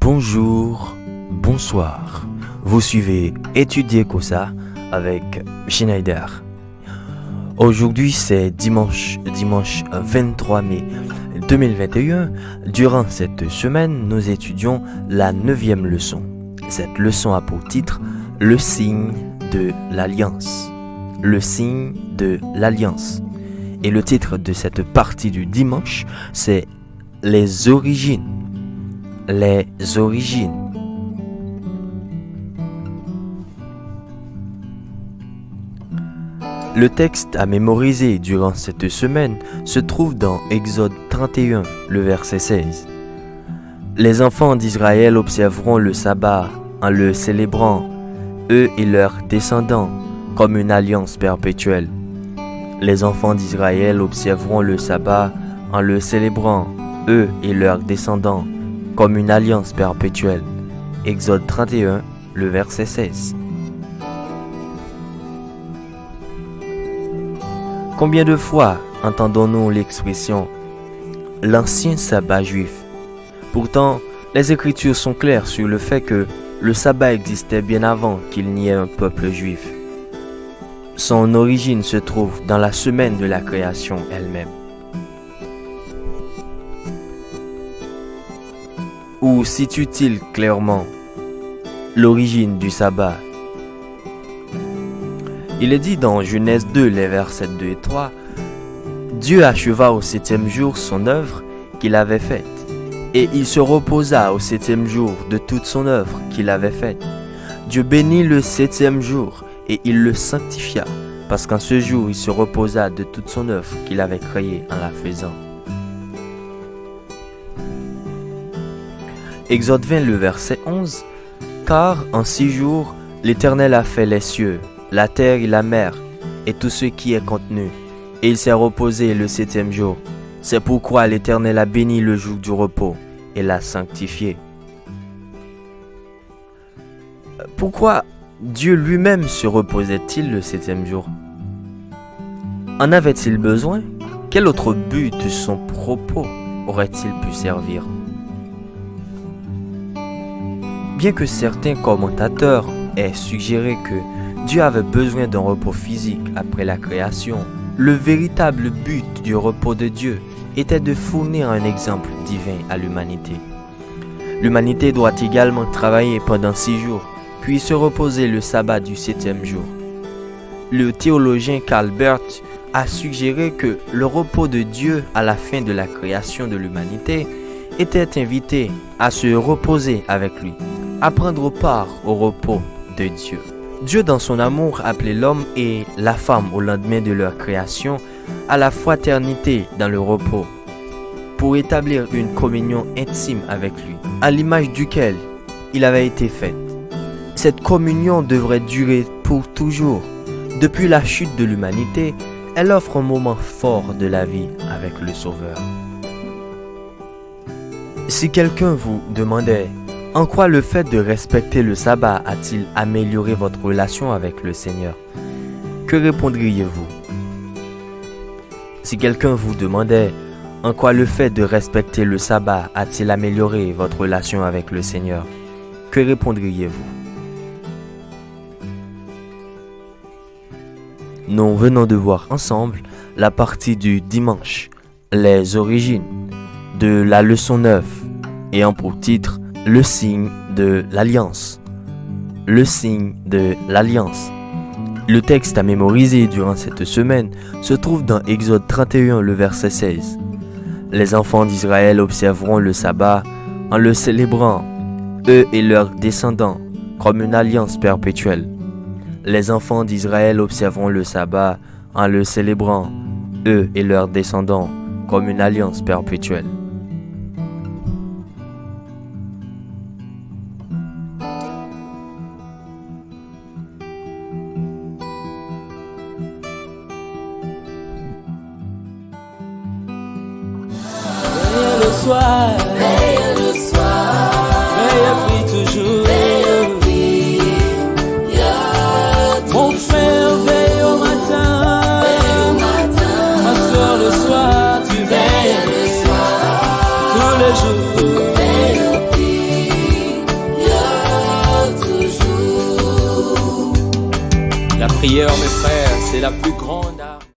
Bonjour, bonsoir. Vous suivez Étudier Kosa avec Schneider. Aujourd'hui c'est dimanche 23 mai 2021. Durant cette semaine, nous étudions la 9e leçon. Cette leçon a pour titre Le signe de l'Alliance. Le signe de l'Alliance. Et le titre de cette partie du dimanche, c'est Les origines. Les origines. Le texte à mémoriser durant cette semaine se trouve dans Exode 31, le verset 16. Les enfants d'Israël observeront le sabbat en le célébrant, eux et leurs descendants, comme une alliance perpétuelle. Les enfants d'Israël observeront le sabbat en le célébrant, eux et leurs descendants, comme une alliance perpétuelle. Exode 31, le verset 16. Combien de fois entendons-nous l'expression « l'ancien sabbat juif » ? Pourtant, les Écritures sont claires sur le fait que le sabbat existait bien avant qu'il n'y ait un peuple juif. Son origine se trouve dans la semaine de la création elle-même. Où situe-t-il clairement l'origine du sabbat ? Il est dit dans Genèse 2, les versets 2 et 3, « Dieu acheva au 7e jour son œuvre qu'il avait faite, et il se reposa au 7e jour de toute son œuvre qu'il avait faite. Dieu bénit le 7e jour, et il le sanctifia, parce qu'en ce jour il se reposa de toute son œuvre qu'il avait créée en la faisant. » Exode 20, le verset 11, « Car en 6 jours, l'Éternel a fait les cieux, la terre et la mer, et tout ce qui est contenu, et il s'est reposé le 7e jour. C'est pourquoi l'Éternel a béni le jour du repos et l'a sanctifié. » Pourquoi Dieu lui-même se reposait-il le 7e jour ? En avait-il besoin ? Quel autre but de son propos aurait-il pu servir ? Bien que certains commentateurs aient suggéré que Dieu avait besoin d'un repos physique après la création, le véritable but du repos de Dieu était de fournir un exemple divin à l'humanité. L'humanité doit également travailler pendant 6 jours, puis se reposer le sabbat du 7e jour. Le théologien Karl Barth a suggéré que le repos de Dieu à la fin de la création de l'humanité était invité à se reposer avec lui, à prendre part au repos de Dieu. Dieu, dans son amour, appelait l'homme et la femme au lendemain de leur création à la fraternité dans le repos, pour établir une communion intime avec lui, à l'image duquel il avait été fait. Cette communion devrait durer pour toujours. Depuis la chute de l'humanité, elle offre un moment fort de la vie avec le Sauveur. Si quelqu'un vous demandait en quoi le fait de respecter le sabbat a-t-il amélioré votre relation avec le Seigneur, que répondriez-vous ? Si quelqu'un vous demandait en quoi le fait de respecter le sabbat a-t-il amélioré votre relation avec le Seigneur, que répondriez-vous ? Nous venons de voir ensemble la partie du dimanche, les origines, de la leçon 9, ayant pour titre Le signe de l'Alliance. Le signe de l'Alliance. Le texte à mémoriser durant cette semaine se trouve dans Exode 31, le verset 16. Les enfants d'Israël observeront le sabbat en le célébrant, eux et leurs descendants, comme une alliance perpétuelle. Les enfants d'Israël observeront le sabbat en le célébrant, eux et leurs descendants, comme une alliance perpétuelle. Veille le soir, veille prie toujours, mon frère veille au matin, ma soeur le soir, tu veilles tous les jours, La prière, mes frères, c'est la plus grande arme.